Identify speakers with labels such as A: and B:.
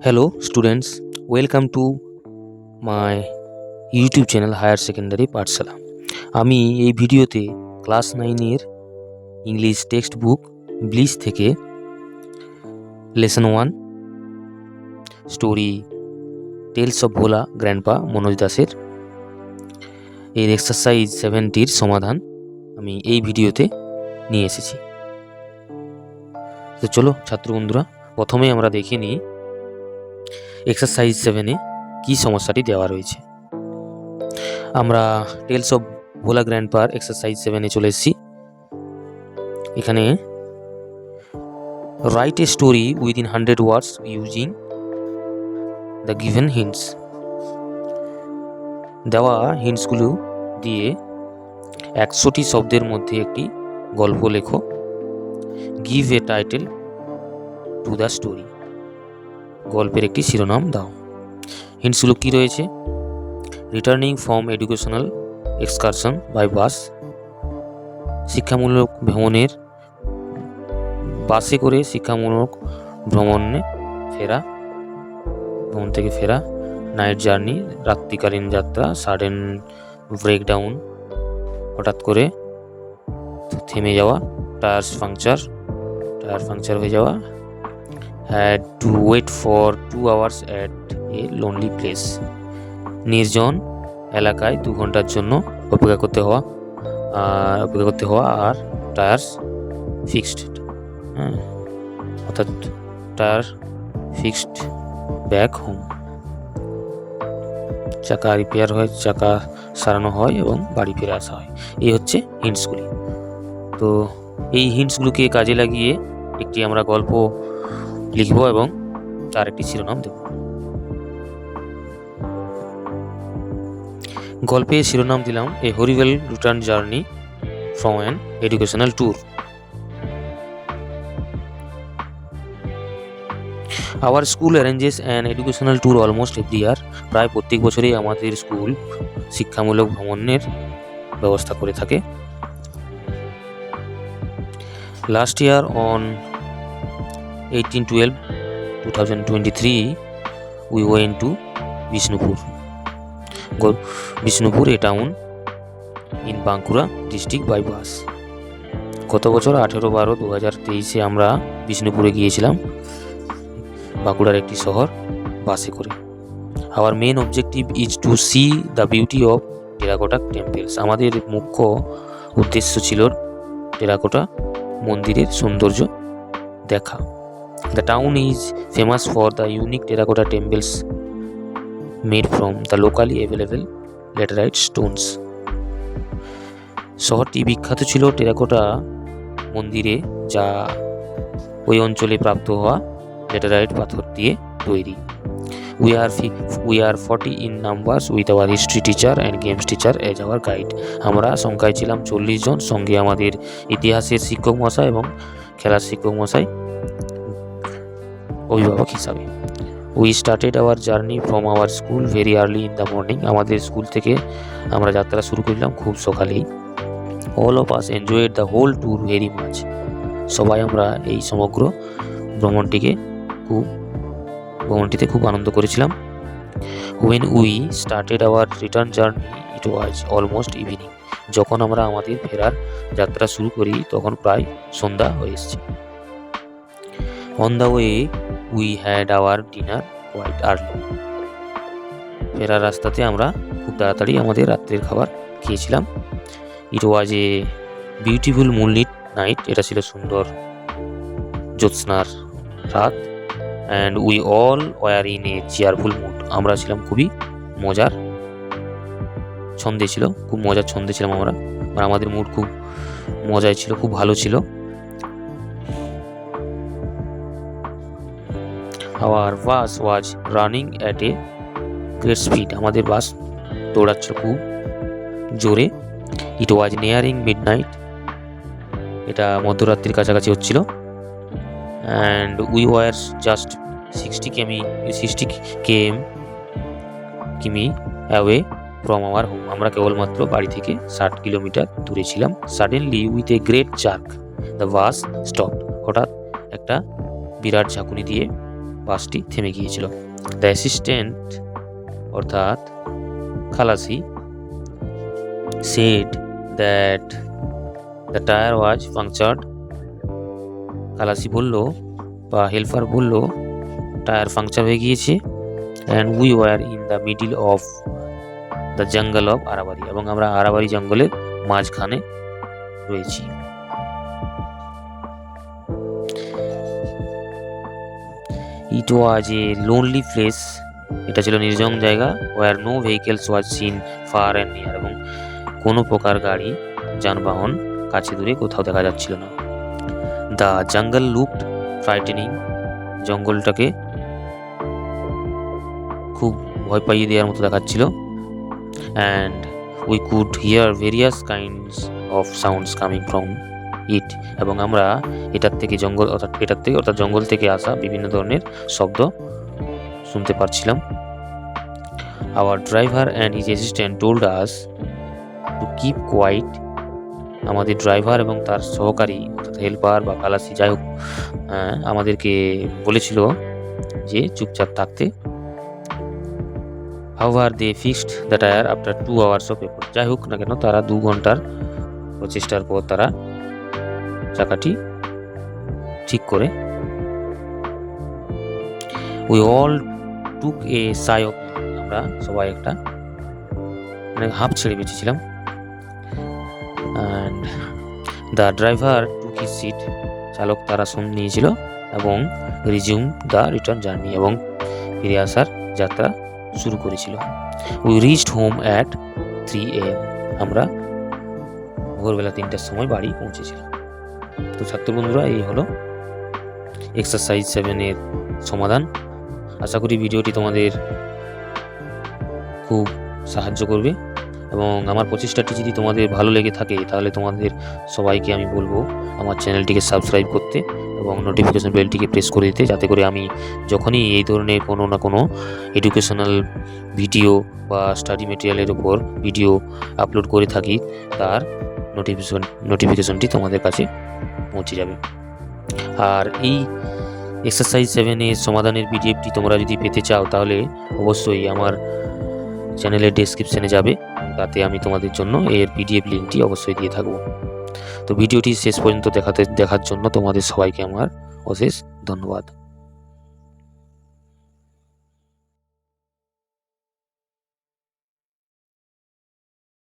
A: Hello students, welcome to my YouTube channel higher secondary পাঠশালা। আমি এই ভিডিওতে ক্লাস 9-এর ইংলিশ টেক্সট বুক ব্লিস থেকে lesson 1 story tales of Bhola grandpa Manoj দাসের এর এক্সারসাইজ 70-র সমাধান আমি এই ভিডিওতে নিয়ে এসেছি। তো চলো ছাত্র বন্ধুরা, প্রথমে আমরা দেখে নিই এক্সারসাইজ 7-এ কি সমস্যাটি দেওয়া রয়েছে। আমরা টেলস অফ ভোলা গ্র্যান্ডপার এক্সারসাইজ 7-এ চলে এসেছি। এখানে write a story within 100 words using the given hints. দেওয়া হিন্টসগুলো দিয়ে 100টি শব্দের মধ্যে একটি গল্প লেখো। Give a title to the story. গল্পের একটি শিরোনাম দাও। হিন্টসগুলো কি রয়েছে? Returning from educational excursion by bus, শিক্ষামূলক ভ্রমণের বাসে করে শিক্ষামূলক ভ্রমণে ফেরা, ভ্রমণ থেকে ফেরা। নাইট জার্নি, রাত্রিকালীন যাত্রা। সাডেন ব্রেকডাউন, হঠাৎ করে থেমে যাওয়া। টায়ার পাংচার হয়ে যাওয়া। had to wait for 2 hours at a lonely place, নির্জন এলাকায় 2 ঘন্টার জন্য অপেক্ষা করতে হওয়া। আর টায়ার্স ফিক্সড, অর্থাৎ টায়ার ফিক্সড ব্যাক হোম, চাকা রিপেয়ার হয়, চাকা সারানো হয় এবং বাড়ি ফিরে আসা হয়। এই হচ্ছে হিন্টসগুলি। তো এই হিন্টসগুলোকে কাজে লাগিয়ে একটি আমরা গল্প লিখব এবং তার একটি শিরোনাম দেব। গল্পের শিরোনাম দিলাম a horrible return journey from an educational tour. Our school arranges an educational tour almost every year. প্রায় প্রত্যেক বছরই আমাদের স্কুল শিক্ষামূলক ভ্রমণের ব্যবস্থা করে থাকে। Last year on 18/12/2023 we went to Bishnupur, a town in Bankura district by bus. গত বছর 18/12/2023 আমরা বিষ্ণুপুরে গিয়েছিলাম, বাঁকুড়ার একটি শহর, বাসে করে। Our main objective is to see the beauty of terracotta temples. আমাদের মুখ্য উদ্দেশ্য ছিল টেরাকোটা মন্দিরের সৌন্দর্য দেখা। The town is famous for the unique terracotta temples made from the locally available laterite stones. শহরটি বিখ্যাত ছিল টেরাকোটা মন্দিরে, যা ওই অঞ্চলে প্রাপ্ত হওয়া ল্যাটেরাইট পাথর দিয়ে তৈরি। We are 40 in numbers with our history teacher and games teacher as our guide. আমরা সংখ্যায় ছিলাম 40 জন, সঙ্গে আমাদের ইতিহাসের শিক্ষক মশাই এবং খেলার শিক্ষক মশাই অভিভাবক হিসাবে। We started our journey from our school very early in the morning. আমাদের স্কুল থেকে আমরা যাত্রা শুরু করলাম খুব সকালেই। All of us enjoyed the whole tour very much. সবাই আমরা এই সমগ্র ভ্রমণটিতে খুব আনন্দ করেছিলাম। When we started our return journey it was almost evening. যখন আমরা আমাদের ফেরার যাত্রা শুরু করি তখন প্রায় সন্ধ্যা হয়ে এসেছে। On the way we had our dinner quite early. ফেরার রাস্তাতে আমরা খুব তাড়াতাড়ি আমাদের রাত্রের খাবার খেয়েছিলাম। It was a beautiful moonlit night. এটা ছিল সুন্দর জ্যোৎস্নার রাত। And we all were in a cheerful mood. আমরা ছিলাম খুবই মজার ছন্দে ছিলাম আমরা। আর আমাদের মুড খুব মজায় ছিল, খুব ভালো ছিল। Our bus was running at a great speed. আমাদের বাস দৌড়াচ্ছিল খুব জোরে। It was nearing midnight. এটা মধ্যরাত্রির কাছাকাছি হচ্ছিল। And we were just 60 km away from our home. আমরা কেবলমাত্র বাড়ি থেকে 60 কিলোমিটার দূরে ছিলাম। Suddenly with a great jerk the bus stopped. হঠাৎ একটা বিরাট ঝাঁকুনি দিয়ে বাসটি থেমে গিয়েছিল। দ্য অ্যাসিস্ট্যান্ট অর্থাৎ খালাসি said that the tire was punctured. খালাসি বলল বা হেল্পার বলল টায়ার পাংচার হয়ে গিয়েছে, and we were in the middle of the jungle of Arabari, এবং আমরা আরাবারি জঙ্গলের মাঝখানে রয়েছি। ইট ওয়াজ এ লোনলি প্লেস, এটা ছিল নির্জন জায়গা। Were no vehicles was seen far and near, এবং কোনো প্রকার গাড়ি যানবাহন কাছে দূরে কোথাও দেখা যাচ্ছিল না। দ্য জঙ্গল লুকড ফ্রাইটেনিং, জঙ্গলটাকে খুব ভয় পাইয়ে দেওয়ার মতো দেখাচ্ছিল। And we could hear various kinds of sounds coming from it, এবং আমরা এটার থেকে অর্থাৎ জঙ্গল থেকে আসা বিভিন্ন ধরনের শব্দ শুনতে পারছিলাম। Our driver and his assistant told us to keep quiet, আমাদের ড্রাইভার এবং তার সহকারী অর্থাৎ হেল্পার বা খালাসি যাই হোক আমাদেরকে বলেছিল যে চুপচাপ থাকতে। However they fixed the tyre after 2 hours of effort, যাই হোক না কেন তারা 2 ঘন্টার প্রচেষ্টার পর তারা চাকাটি ঠিক করে। We all took A Sai of, আমরা সবাই একটা মানে হাঁপ ছেড়ে বেঁচেছিলাম। And the driver took his seat, চালক তার আসন নিয়েছিল, এবং রিজিউম দ্য রিটার্ন জার্নি, এবং ফিরে আসার যাত্রা শুরু করেছিল। We reached home at 3 AM, আমরা ভোরবেলা 3টার সময় বাড়ি পৌঁছেছিলাম। তো ছাত্র বন্ধুরা, এই হলো এক্সারসাইজ 7-এর সমাধান। আশা করি ভিডিওটি তোমাদের খুব সাহায্য করবে, এবং আমার প্রচেষ্টাটি যদি তোমাদের ভালো লেগে থাকে তাহলে তোমাদের সবাইকে আমি বলবো আমার চ্যানেলটিকে সাবস্ক্রাইব করতে এবং নোটিফিকেশন বেলটিকে প্রেস করে দিতে, যাতে করে আমি যখনই এই ধরনের কোনো না কোনো এডুকেশনাল ভিডিও বা স্টাডি মেটেরিয়ালের উপর ভিডিও আপলোড করে থাকি তার নোটিফিকেশনটি তোমাদের কাছে পৌঁছে যাবে। আর এই এক্সারসাইজ 7-এর সমাধানের পিডিএফটি তোমরা যদি পেতে চাও তাহলে অবশ্যই আমার চ্যানেলের ডেসক্রিপশনে যাবে, তাতে আমি তোমাদের জন্য এর পিডিএফ লিঙ্কটি অবশ্যই দিয়ে থাকবো। তো ভিডিওটি শেষ পর্যন্ত দেখার জন্য তোমাদের সবাইকে আমার অশেষ ধন্যবাদ।